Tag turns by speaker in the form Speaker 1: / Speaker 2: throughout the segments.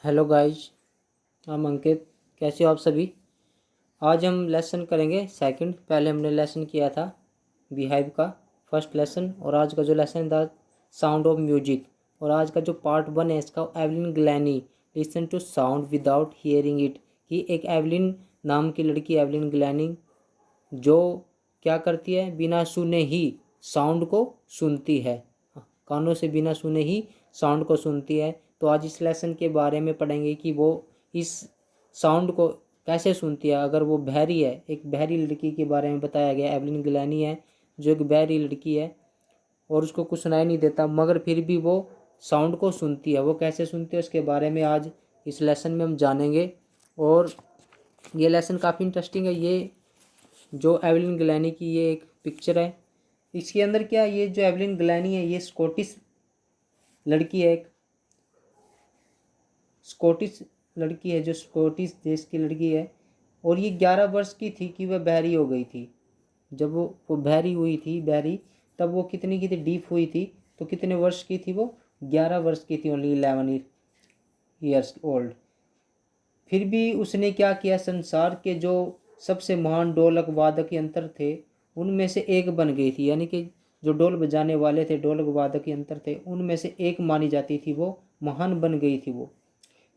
Speaker 1: Hello guys, हम अंकित। कैसे हो आप सभी। आज हम लेसन करेंगे सेकंड। पहले हमने लेसन किया था बिहाइव का फर्स्ट लेसन, और आज का जो लेसन था साउंड ऑफ म्यूजिक। और आज का जो पार्ट 1 है इसका Evelyn Glennie listen to sound without hearing it. कि एक एवलिन नाम की लड़की एवलिन ग्लैनी जो क्या करती है, बिना सुने ही साउंड को सुनती है। कानों से बिना सुने ही साउंड को सुनती है। तो आज इस लेसन के बारे में पढ़ेंगे कि वो इस साउंड को कैसे सुनती है। अगर वो बहरी है, एक बहरी लड़की के बारे में बताया गया। एवलिन गिलानी है जो एक बहरी लड़की है और उसको कुछ सुनाई नहीं देता, मगर फिर भी वो साउंड को सुनती है। वो कैसे सुनती है उसके बारे में आज इस लेसन में हम जानेंगे। और ये लेसन काफ़ी इंटरेस्टिंग है। ये जो एवलिन गिलानी की ये एक पिक्चर है। इसके अंदर क्या, ये जो एवलिन गिलानी है ये स्कॉटिश लड़की है, एक स्कॉटिश लड़की है जो स्कॉटिश देश की लड़की है। और ये 11 वर्ष की थी कि वह बहरी हो गई थी। जब वो बहरी हुई थी, बहरी, तब वो कितनी की थी, डीफ हुई थी। तो कितने वर्ष की थी वो, 11 वर्ष की थी, ओनली 11 ईयर्स ओल्ड। फिर भी उसने क्या किया, संसार के जो सबसे महान ढोलक वादक यंत्र थे उनमें से एक बन गई थी। यानी कि जो ढोल बजाने वाले थे, ढोलक वादक यंत्र थे, उनमें से एक मानी जाती थी। वो महान बन गई थी। वो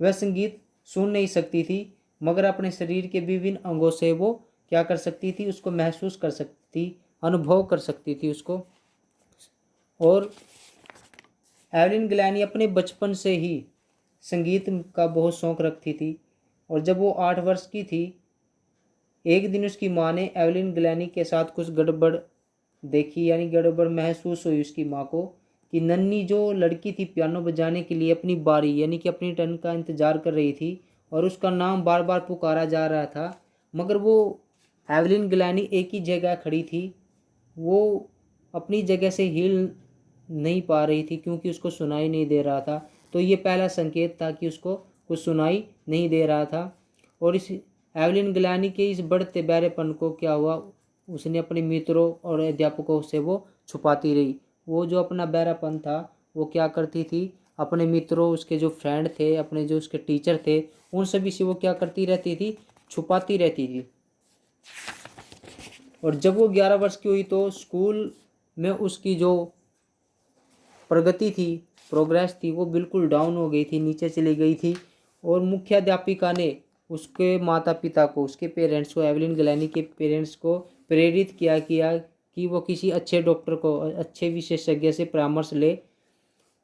Speaker 1: वह संगीत सुन नहीं सकती थी, मगर अपने शरीर के विभिन्न अंगों से वो क्या कर सकती थी, उसको महसूस कर सकती, अनुभव कर सकती थी उसको। और एवलिन गिलानी अपने बचपन से ही संगीत का बहुत शौक़ रखती थी। और जब वो 8 वर्ष की थी, एक दिन उसकी माँ ने एवलिन गिलानी के साथ कुछ गड़बड़ देखी, यानी गड़बड़ महसूस हुई उसकी माँ को, कि नन्ही जो लड़की थी पियानो बजाने के लिए अपनी बारी यानी कि अपनी टर्न का इंतज़ार कर रही थी, और उसका नाम बार बार पुकारा जा रहा था, मगर वो एवलिन गिलानी एक ही जगह खड़ी थी। वो अपनी जगह से हिल नहीं पा रही थी क्योंकि उसको सुनाई नहीं दे रहा था। तो ये पहला संकेत था कि उसको कुछ सुनाई नहीं दे रहा था। और इस एवलिन गिलानी के इस बढ़ते बहरेपन को क्या हुआ, उसने अपने मित्रों और अध्यापकों से वो छुपाती रही। वो जो अपना बहरापन था वो क्या करती थी, अपने मित्रों, उसके जो फ्रेंड थे, अपने जो उसके टीचर थे, उन सभी से वो क्या करती रहती थी, छुपाती रहती थी। और जब वो 11 वर्ष की हुई तो स्कूल में उसकी जो प्रगति थी, प्रोग्रेस थी, वो बिल्कुल डाउन हो गई थी, नीचे चली गई थी। और मुख्याध्यापिका ने उसके माता पिता को, उसके पेरेंट्स को, एवलिन गिलानी के पेरेंट्स को प्रेरित किया कि वो किसी अच्छे डॉक्टर को, अच्छे विशेषज्ञ से परामर्श ले।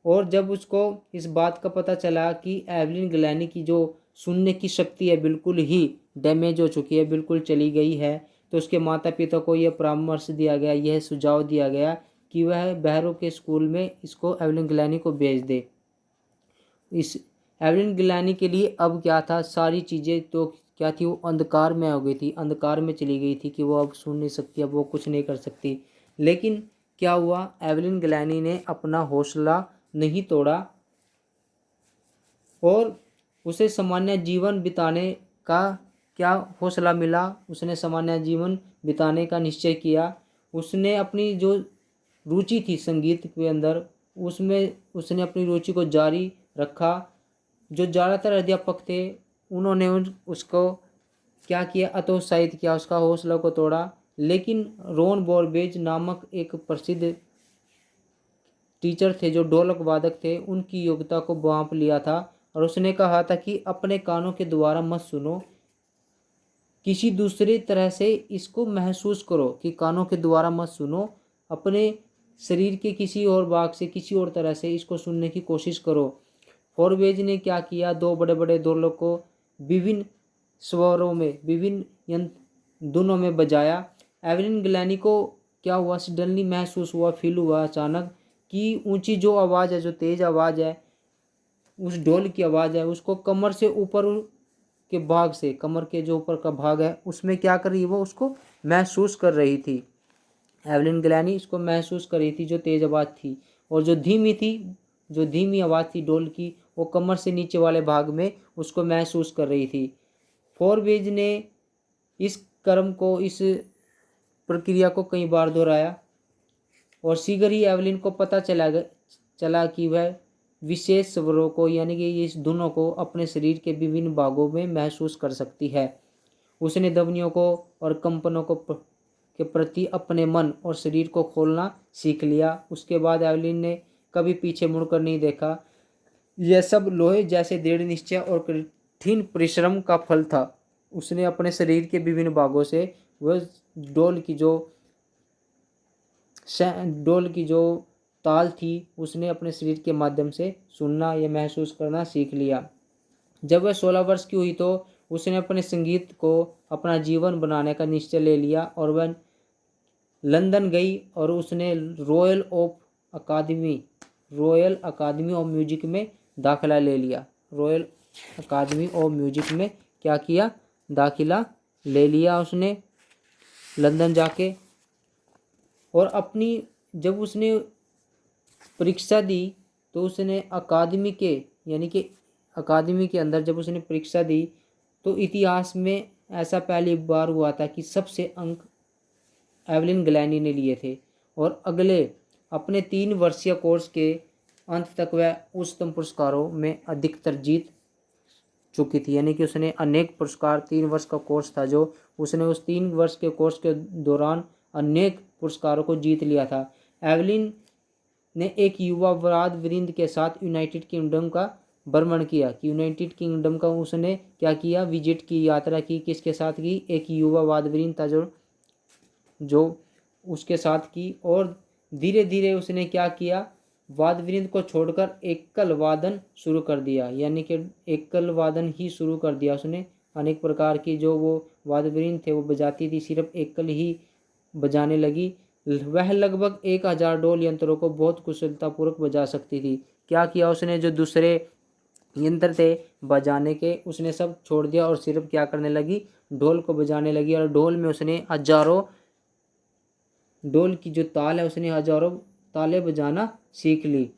Speaker 1: और जब उसको इस बात का पता चला कि एवलिन गिलानी की जो सुनने की शक्ति है बिल्कुल ही डैमेज हो चुकी है, बिल्कुल चली गई है, तो उसके माता पिता को यह परामर्श दिया गया, यह सुझाव दिया गया कि वह बहरों के स्कूल में इसको एवलिन गिलानी को भेज दे। इस एवलिन गिलानी के लिए अब क्या था, सारी चीज़ें तो क्या थी, वो अंधकार में हो गई थी, अंधकार में चली गई थी कि वो अब सुन नहीं सकती, अब वो कुछ नहीं कर सकती। लेकिन क्या हुआ, एवलिन गिलानी ने अपना हौसला नहीं तोड़ा और उसे सामान्य जीवन बिताने का क्या हौसला मिला। उसने सामान्य जीवन बिताने का निश्चय किया। उसने अपनी जो रुचि थी संगीत के अंदर, उसमें उसने अपनी रुचि को जारी रखा। जो ज़्यादातर अध्यापक थे उन्होंने उसको क्या किया, हतोत्साहित किया, उसका हौसला को तोड़ा। लेकिन रॉन बॉर्बेज नामक एक प्रसिद्ध टीचर थे जो ढोलक वादक थे, उनकी योग्यता को भांप लिया था। और उसने कहा था कि अपने कानों के द्वारा मत सुनो, किसी दूसरी तरह से इसको महसूस करो। कि कानों के द्वारा मत सुनो, अपने शरीर के किसी और भाग से, किसी और तरह से इसको सुनने की कोशिश करो। फॉरवेज ने क्या किया, दो बड़े बड़े ढोलक को विभिन्न स्वरों में, विभिन्न यंत्र धुनों में बजाया। एवलिन गिलानी को क्या हुआ, सडनली महसूस हुआ, फील हुआ अचानक कि ऊंची जो आवाज़ है, जो तेज़ आवाज़ है, उस ढोल की आवाज़ है, उसको कमर से ऊपर के भाग से, कमर के जो ऊपर का भाग है उसमें क्या कर रही है, वो उसको महसूस कर रही थी। एवलिन गिलानी इसको महसूस कर रही थी, जो तेज़ आवाज़ थी। और जो धीमी थी, जो धीमी आवाज़ थी ढोल की, वो कमर से नीचे वाले भाग में उसको महसूस कर रही थी। फॉरवेज ने इस कर्म को, इस प्रक्रिया को कई बार दोहराया और शीघ्र ही एवलिन को पता चला कि वह विशेष स्वरों को यानी कि इस धुनों को अपने शरीर के विभिन्न भागों में महसूस कर सकती है। उसने ध्वनियों को और कंपनों के प्रति अपने मन और शरीर को खोलना सीख लिया। उसके बाद एवलिन ने कभी पीछे मुड़कर नहीं देखा। यह सब लोहे जैसे दृढ़ निश्चय और कठिन परिश्रम का फल था। उसने अपने शरीर के विभिन्न भागों से वह डोल की जो ताल थी उसने अपने शरीर के माध्यम से सुनना या महसूस करना सीख लिया। जब वह 16 वर्ष की हुई तो उसने अपने संगीत को अपना जीवन बनाने का निश्चय ले लिया और वह लंदन गई और उसने रॉयल अकादमी ऑफ म्यूजिक में दाखिला ले लिया। रॉयल अकादमी ऑफ म्यूजिक में क्या किया? दाखिला ले लिया उसने लंदन जाके। और अपनी जब उसने परीक्षा दी तो उसने अकादमी के अंदर जब उसने परीक्षा दी तो इतिहास में ऐसा पहली बार हुआ था कि सबसे अंक एवलिन ग्लैनी ने लिए थे। और अगले अपने 3 वर्षीय कोर्स के अंत तक वह उच्चतम पुरस्कारों में अधिकतर जीत चुकी थी। यानी कि उसने अनेक पुरस्कार, 3 वर्ष का कोर्स था जो उसने उस 3 वर्ष के कोर्स के दौरान अनेक पुरस्कारों को जीत लिया था। एवलिन ने एक युवा वाद वृंद के साथ यूनाइटेड किंगडम का भ्रमण किया कि यूनाइटेड किंगडम का उसने क्या किया? विजिट की, यात्रा की। किसके साथ की? एक युवा वाद वृंद था जो उसके साथ की। और धीरे धीरे उसने क्या किया? वाद वृंद को छोड़कर एकल वादन शुरू कर दिया। यानी कि एकल वादन ही शुरू कर दिया उसने। अनेक प्रकार की जो वो वाद वृंद थे वो बजाती थी, सिर्फ एकल ही बजाने लगी। वह लगभग 1000 ढोल यंत्रों को बहुत कुशलतापूर्वक बजा सकती थी। क्या किया उसने? जो दूसरे यंत्र थे बजाने के उसने सब छोड़ दिया और सिर्फ क्या करने लगी? ढोल को बजाने लगी। और ढोल में उसने हजारों ढोल की जो ताल है उसने हजारों तालें बजाना सीख ली।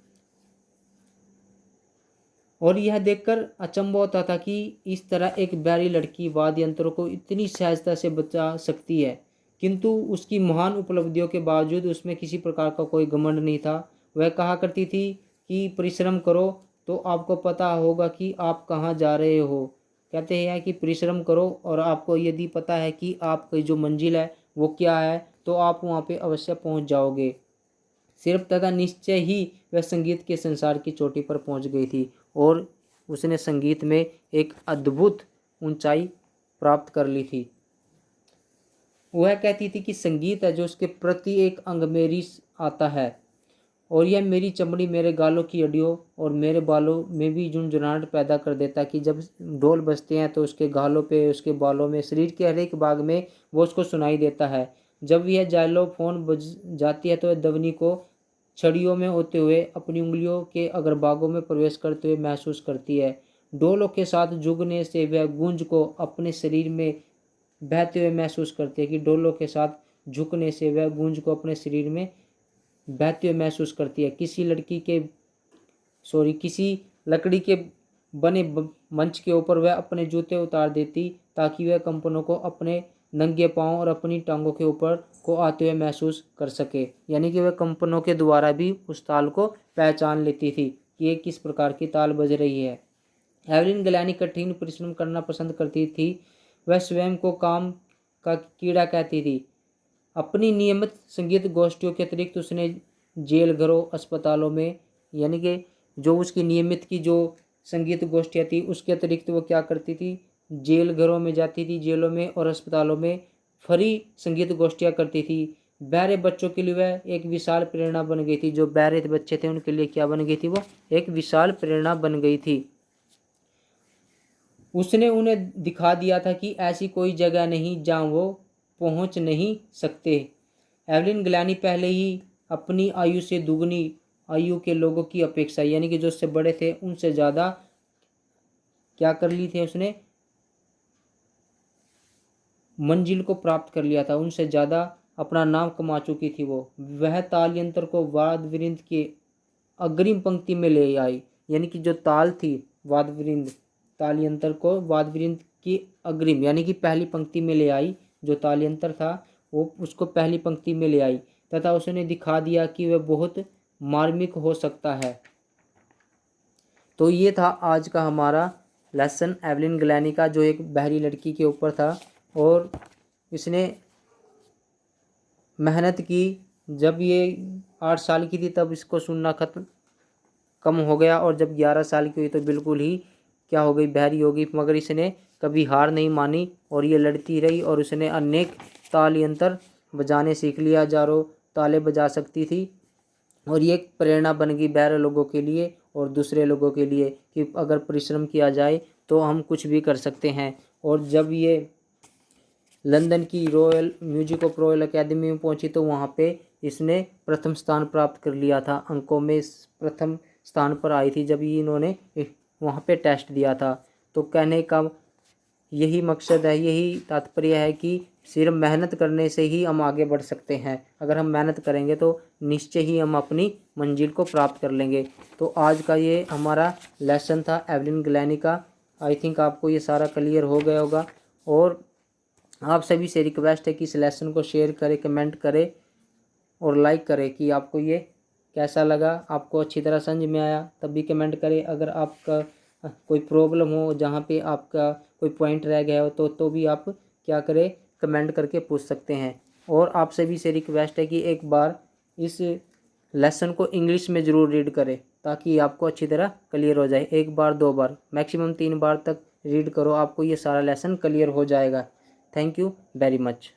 Speaker 1: और यह देखकर अचंभा होता था कि इस तरह एक बैरी लड़की वाद्य यंत्रों को इतनी सहजता से बजा सकती है। किंतु उसकी महान उपलब्धियों के बावजूद उसमें किसी प्रकार का कोई घमंड नहीं था। वह कहा करती थी कि परिश्रम करो तो आपको पता होगा कि आप कहाँ जा रहे हो। कहते हैं कि परिश्रम करो और आपको यदि पता है कि आपकी जो मंजिल है वो क्या है तो आप वहाँ पे अवश्य पहुँच जाओगे। सिर्फ तथा निश्चय ही वह संगीत के संसार की चोटी पर पहुँच गई थी और उसने संगीत में एक अद्भुत ऊंचाई प्राप्त कर ली थी। वह कहती थी कि संगीत है जो उसके प्रति एक अंग मेरी आता है और यह मेरी चमड़ी, मेरे गालों की हड्डियों और मेरे बालों में भी झुंझुनाहट पैदा कर देता है कि जब ढोल बजते हैं तो उसके गालों पे, उसके बालों में, शरीर के हर एक भाग में वो उसको सुनाई देता है। जब यह जाइलोफोन बज जाती है तो वह ध्वनि को छड़ियों में होते हुए अपनी उंगलियों के अग्रभागों में प्रवेश करते हुए महसूस करती है। डोलों के साथ जुगने से वह गूंज को अपने शरीर में बहते हुए महसूस करती है कि डोलों के साथ झुकने से वह गूंज को अपने शरीर में बहते हुए महसूस करती है। किसी लकड़ी के बने मंच के ऊपर वह अपने जूते उतार देती ताकि वह कंपनों को अपने नंगे पांव और अपनी टांगों के ऊपर को आते हुए महसूस कर सके। यानी कि वह कंपनों के द्वारा भी उस ताल को पहचान लेती थी कि ये किस प्रकार की ताल बज रही है। एवलिन ग्लैनी कठिन परिश्रम करना पसंद करती थी। वह स्वयं को काम का कीड़ा कहती थी। अपनी नियमित संगीत गोष्ठियों के अतिरिक्त उसने जेल घरों, अस्पतालों में, यानी कि जो उसकी नियमित की जो संगीत गोष्ठियाँ थी उसके अतिरिक्त वो क्या करती थी? जेल घरों में जाती थी, जेलों में और अस्पतालों में फ्री संगीत गोष्ठियाँ करती थी। बहरे बच्चों के लिए वह एक विशाल प्रेरणा बन गई थी। जो बहरे बच्चे थे उनके लिए क्या बन गई थी? वो एक विशाल प्रेरणा बन गई थी। उसने उन्हें दिखा दिया था कि ऐसी कोई जगह नहीं जहाँ वो पहुँच नहीं सकते। एवलिन ग्लैनी पहले ही अपनी आयु से दुगनी आयु के लोगों की अपेक्षा, यानी कि जो उससे बड़े थे उनसे ज़्यादा क्या कर ली थी? उसने मंजिल को प्राप्त कर लिया था, उनसे ज़्यादा अपना नाम कमा चुकी थी। वह ताल यंत्र को वाद वृंद के अग्रिम पंक्ति में ले आई। यानी कि जो ताल थी वाद वृंद, ताल यंत्र को वाद वृंद की अग्रिम यानी कि पहली पंक्ति में ले आई। जो ताल यंत्र था वो उसको पहली पंक्ति में ले आई तथा उसने दिखा दिया कि वह बहुत मार्मिक हो सकता है। तो ये था आज का हमारा लेसन एवलिन गलैनी का, जो एक बहरी लड़की के ऊपर था। और इसने मेहनत की। जब ये 8 साल की थी तब इसको सुनना कम हो गया, और जब 11 साल की हुई तो बिल्कुल ही क्या हो गई, बहरी हो गई। मगर इसने कभी हार नहीं मानी और ये लड़ती रही, और उसने अनेक ताल यंत्र बजाने सीख लिया, हजारों ताले बजा सकती थी। और ये एक प्रेरणा बन गई बहरे लोगों के लिए और दूसरे लोगों के लिए कि अगर परिश्रम किया जाए तो हम कुछ भी कर सकते हैं। और जब ये लंदन की royal music of royal academy में पहुंची तो वहाँ पे इसने प्रथम स्थान प्राप्त कर लिया था। अंकों में प्रथम स्थान पर आई थी जब ये इन्होंने वहाँ पे टेस्ट दिया था। तो कहने का यही मकसद है, यही तात्पर्य है कि सिर्फ मेहनत करने से ही हम आगे बढ़ सकते हैं। अगर हम मेहनत करेंगे तो निश्चय ही हम अपनी मंजिल को प्राप्त कर लेंगे। तो आज का ये हमारा लेसन था एवलिन गलैनी का। आई थिंक आपको ये सारा क्लियर हो गया होगा। और आप सभी से रिक्वेस्ट है कि इस लेसन को शेयर करें, कमेंट करें और लाइक करें कि आपको ये कैसा लगा, आपको अच्छी तरह समझ में आया। तब भी कमेंट करें। अगर आपका कोई प्रॉब्लम हो, जहाँ पे आपका कोई पॉइंट रह गया हो तो भी आप क्या करें, कमेंट करके पूछ सकते हैं। और आप सभी से रिक्वेस्ट है कि एक बार इस लेसन को इंग्लिश में ज़रूर रीड करें ताकि आपको अच्छी तरह क्लियर हो जाए। 1 बार 2 बार मैक्सिमम 3 बार तक रीड करो, आपको ये सारा लेसन क्लियर हो जाएगा। Thank you very much.